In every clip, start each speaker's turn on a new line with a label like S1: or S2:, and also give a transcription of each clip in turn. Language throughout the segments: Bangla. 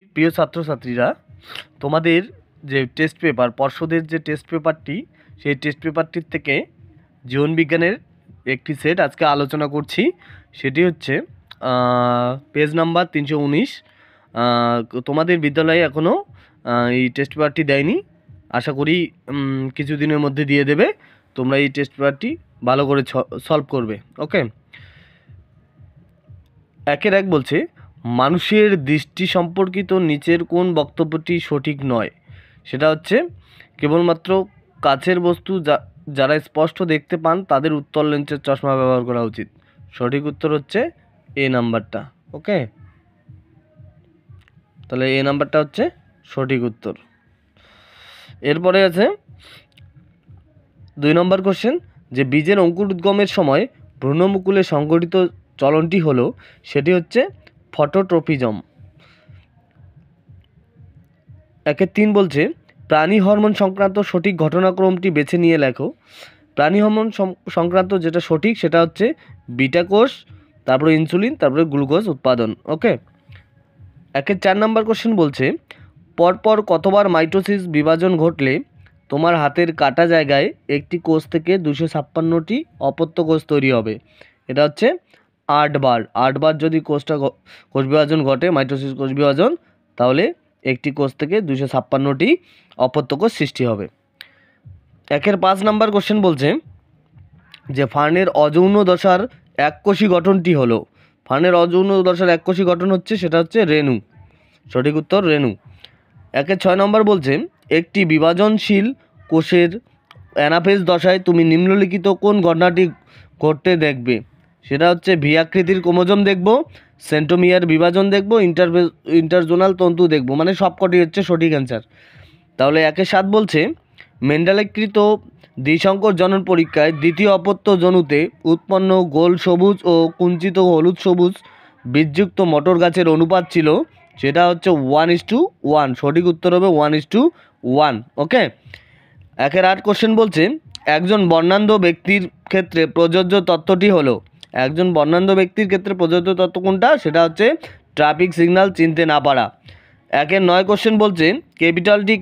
S1: প্রিয় ছাত্রছাত্রীরা, তোমাদের যে টেস্ট পেপার পর্ষদের যে টেস্ট পেপারটি, সেই টেস্ট পেপারটির থেকে জীবনবিজ্ঞানের একটি সেট আজকে আলোচনা করছি। সেটি হচ্ছে পেজ নাম্বার 319। তোমাদের বিদ্যালয়ে এখনও এই টেস্ট পেপারটি দেয়নি, আশা করি কিছুদিনের মধ্যে দিয়ে দেবে। তোমরা এই টেস্ট পেপারটি ভালো করে সলভ করবে। ওকে, 1-1 বলছে, মানুষের দৃষ্টি সম্পর্কিত নিচের কোন বক্তব্যটি সঠিক নয়? সেটা হচ্ছে কেবলমাত্র কাছের বস্তু যারা স্পষ্ট দেখতে পান তাদের উত্তল লেন্সের চশমা ব্যবহার করা উচিত। সঠিক উত্তর হচ্ছে এ নাম্বারটা। ওকে, তাহলে এ নাম্বারটা হচ্ছে সঠিক উত্তর। এরপরে আছে 2 নম্বর কোশ্চেন, যে বীজের অঙ্কুরোদ্গমের সময় ভ্রূণমুকুলে সংঘটিত চলনটি হলো, সেটি হচ্ছে ফটোট্রপিজম। 1-3 বলছে, প্রাণী হরমোন সংক্রান্ত সঠিক ঘটনাক্রমটি বেছে নিয়ে লেখো। প্রাণী হরমোন সংক্রান্ত যেটা সঠিক সেটা হচ্ছে বিটা কোষ, তারপরে ইনসুলিন, তারপরে গ্লুকোজ উৎপাদন। ওকে, 1-4 নম্বর কোশ্চেন বলছে, পরপর কতবার মাইটোসিস বিভাজন ঘটলে তোমার হাতের কাটা জায়গায় একটি কোষ থেকে 256টি অপত্য কোষ তৈরি হবে? এটা হচ্ছে 8বার। 8বার যদি কোষ বিভাজন ঘটে, মাইটোসিস কোষ বিভাজন, তাহলে একটি কোষ থেকে 256টি অপত্য কোষ সৃষ্টি হবে। 1-5 নম্বর কোশ্চেন বলছে যে ফার্নের অযৌন দশার এককোষী গঠনটি হলো। ফার্নের অযৌন দশার এককোষী গঠন হচ্ছে, সেটা হচ্ছে রেণু। সঠিক উত্তর রেণু। 1-6 নম্বর বলছে, একটি বিভাজনশীল কোষের অ্যানাফেজ দশায় তুমি নিম্নলিখিত কোন ঘটনাটি ঘটতে দেখবে? সেটা হচ্ছে ভি আকৃতির ক্রোমোজোম দেখব, সেন্ট্রোমিয়ার বিভাজন দেখব, ইন্টারজোনাল তন্তু দেখব। মানে সবকটি হচ্ছে সঠিক অ্যান্সার। তাহলে 1-7 বলছে, মেন্ডেলেকৃত দ্বিসংকর জনন পরীক্ষায় দ্বিতীয় অপত্য জনুতে উৎপন্ন গোল সবুজ ও কুঞ্চিত হলুদ সবুজ বীজযুক্ত মটর গাছের অনুপাত ছিল, সেটা হচ্ছে 1:1। সঠিক উত্তর হবে 1:1। ওকে, 1-8 কোশ্চেন বলছে, একজন বর্ণান্ধ ব্যক্তির ক্ষেত্রে প্রযোজ্য তত্ত্বটি হলো। একজন বর্ণান্ধ ব্যক্তির ক্ষেত্রে প্রযোজ্য তত্ত্ব কোনটা? সেটা হচ্ছে ট্রাফিক সিগন্যাল চিনতে না পারা। 1-9 কোশ্চেন বলছে, capital T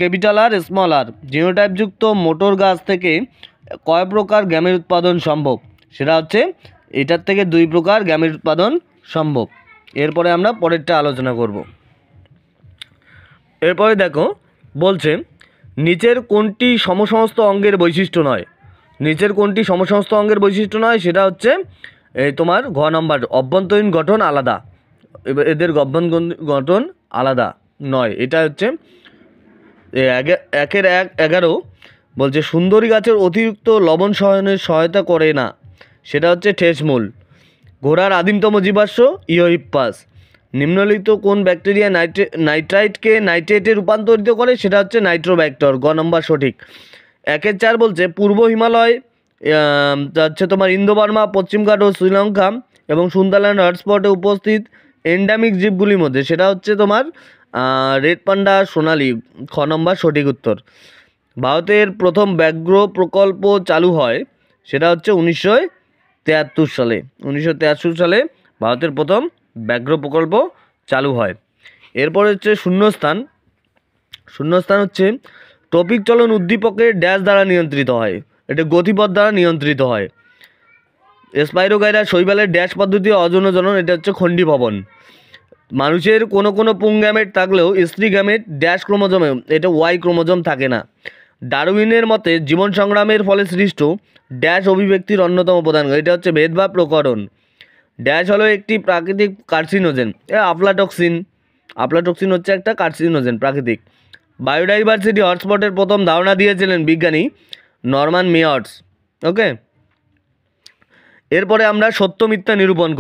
S1: capital R small r জিনোটাইপযুক্ত মোটর গাছ থেকে কয় প্রকার গ্যামেট উৎপাদন সম্ভব? সেটা হচ্ছে এটার থেকে 2 প্রকার গ্যামেট উৎপাদন সম্ভব। এরপরে আমরা পরেরটা আলোচনা করব। এরপরে দেখো বলছে, নিচের কোনটি সমসমস্ত অঙ্গের বৈশিষ্ট্য নয়? নিচের কোনটি সমসমস্ত অঙ্গের বৈশিষ্ট্য নয়? সেটা হচ্ছে তোমার ঘ নম্বর, অভ্যন্তরীণ গঠন আলাদা। এদের গঠন আলাদা নয়। এটা হচ্ছে 1-11 বলছে, সুন্দরী গাছের অতিরিক্ত লবণ সহনের সহায়তা করে না। সেটা হচ্ছে ঠেসমূল। ঘোড়ার আদিমতম জীবাশ্ম ইওহিপ্পাস। নিম্নলিখিত কোন ব্যাকটেরিয়া নাইট্রাইটকে নাইট্রেটে রূপান্তরিত করে? সেটা হচ্ছে নাইট্রোব্যাক্টর। গ নম্বর সঠিক। 1-4 বলছে, পূর্ব হিমালয় হচ্ছে তোমার ইন্দো বার্মা, পশ্চিমঘাট ও শ্রীলঙ্কা এবং সুন্দরল্যান্ড হটস্পটে উপস্থিত এন্ডামিক জীবগুলির মধ্যে, সেটা হচ্ছে তোমার রেড পান্ডা সোনালি। খ নম্বর সঠিক উত্তর। ভারতের প্রথম ব্যাঘ্র প্রকল্প চালু হয়, সেটা হচ্ছে 1973 সালে। 1973 সালে ভারতের প্রথম ব্যাঘ্র প্রকল্প চালু হয়। এরপর হচ্ছে শূন্যস্থান হচ্ছে, ট্রপিক চলন উদ্দীপকের ড্যাশ দ্বারা নিয়ন্ত্রিত হয়। এটা গতিপথ দ্বারা নিয়ন্ত্রিত হয়। স্পাইরোগাইরা শৈবালের ড্যাশ পদ্ধতি অযৌন জনন, এটা হচ্ছে খণ্ডী ভবন। মানুষের কোনো পুং গ্যামেট থাকলেও স্ত্রী গ্যামেট ড্যাশ ক্রোমোজোমে, এটা ওয়াই ক্রোমোজোম থাকে না। ডারউইনের মতে জীবন সংগ্রামের ফলে সৃষ্ট ড্যাশ অভিব্যক্তির অন্যতম প্রধান, এটা হচ্ছে ভেদভাব প্রকরণ। ড্যাশ হলো একটি প্রাকৃতিক কার্সিনোজেন। আফলাটক্সিন হচ্ছে একটা কার্সিনোজেন প্রাকৃতিক। বায়োডাইভার্সিটি হটস্পটের প্রথম ধারণা দিয়েছিলেন বিজ্ঞানী নরমান মেয়ার্স। ওকে, এরপরে আমরা সত্য মিথ্যা নিরূপণ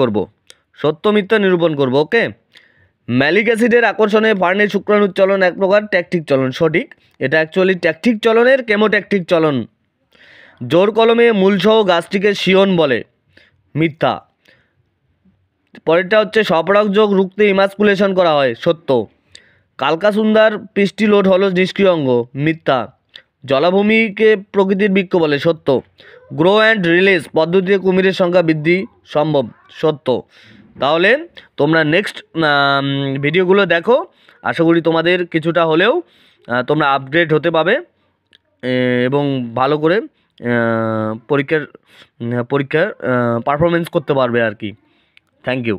S1: করব। ওকে, ম্যালিক অ্যাসিডের আকর্ষণে ফার্নের শুক্রাণুর চলন এক প্রকার ট্যাকটিক চলন। সঠিক, এটা অ্যাকচুয়ালি ট্যাকটিক চলনের কেমোট্যাকটিক চলন। জোর কলমে মূলসহ গাছটিকে শিয়ন বলে। মিথ্যা। পরেরটা হচ্ছে স্বপরাগ যোগ রুখতে ইমাসকুলেশন করা হয়। সত্য। কালকাসুন্দার পৃষ্টি লোড হলো নিষ্ক্রিয় অঙ্গ। মিথ্যা। জলাভূমিকে প্রকৃতির বৃক্ষ বলে। সত্য। গ্রো অ্যান্ড রিলিজ পদ্ধতিতে কুমিরের সংখ্যা বৃদ্ধি সম্ভব। সত্য। তাহলে তোমরা নেক্সট ভিডিওগুলো দেখো, আশা করি তোমাদের কিছুটা হলেও তোমরা আপগ্রেড হতে পাবে এবং ভালো করে পরীক্ষার পারফরমেন্স করতে পারবে আর কি। Thank you.